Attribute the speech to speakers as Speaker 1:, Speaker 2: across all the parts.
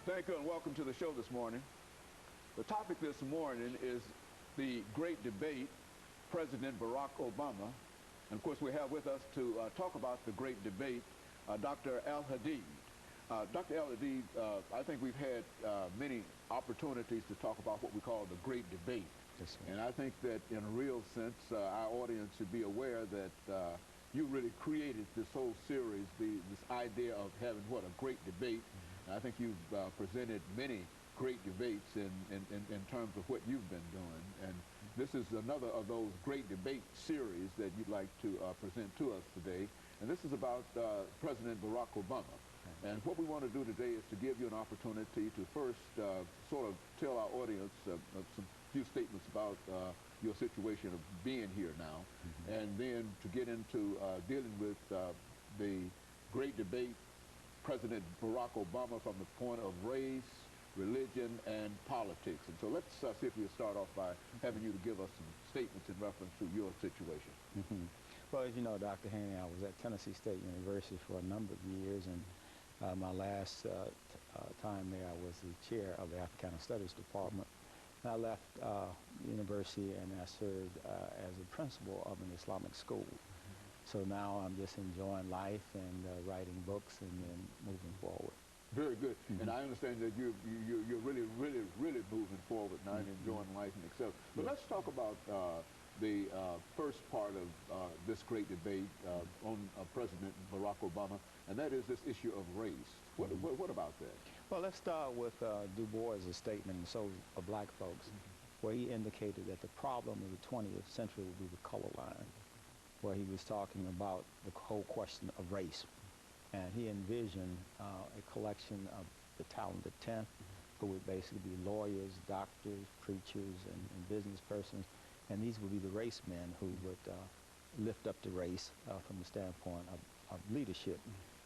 Speaker 1: Thank you and welcome to the show this morning. The topic this morning is the great debate, President Barack Obama. And of course we have with us to talk about the great debate, Dr. AAl-Hadid. Dr. AAl-Hadid, I think we've had many opportunities to talk about what we call the great debate.
Speaker 2: Yes,
Speaker 1: and I think that in a real sense, our audience should be aware that you really created this whole series, this idea of having what, a great debate. I think you've presented many great debates in terms of what you've been doing. And this is another of those great debate series that you'd like to present to us today. And this is about President Barack Obama. And what we want to do today is to give you an opportunity to first sort of tell our audience some few statements about your situation of being here now, and then to get into dealing with the great debate, President Barack Obama, from the point of race, religion, and politics. And so let's see if we'll start off by having you to give us some statements in reference to your situation.
Speaker 2: Well, as you know, Dr. Haney, I was at Tennessee State University for a number of years, and my last time there, I was the chair of the Africana Studies Department. And I left university and I served as a principal of an Islamic school. So now I'm just enjoying life and writing books and then moving forward.
Speaker 1: Very good. And I understand that you're really moving forward now and enjoying life and etc. But let's talk about the first part of this great debate on President Barack Obama, and that is this issue of race. What about that?
Speaker 2: Well, let's start with Du Bois' statement, and so of black folks, where he indicated that the problem of the 20th century would be the color line, where he was talking about the whole question of race. And he envisioned a collection of the talented 10th, who would basically be lawyers, doctors, preachers, and business persons. And these would be the race men who would lift up the race from the standpoint of leadership.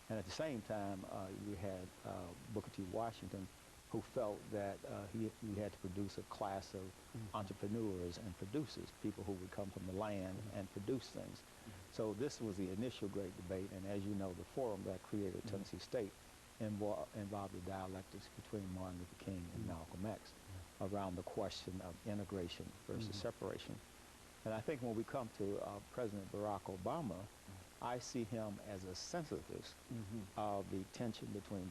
Speaker 2: And at the same time, you had Booker T. Washington, who felt that he had to produce a class of entrepreneurs and producers, people who would come from the land and produce things. So this was the initial great debate, and as you know, the forum that created Tennessee State involved the dialectics between Martin Luther King and Malcolm X around the question of integration versus separation. And I think when we come to President Barack Obama, I see him as a synthesis of the tension between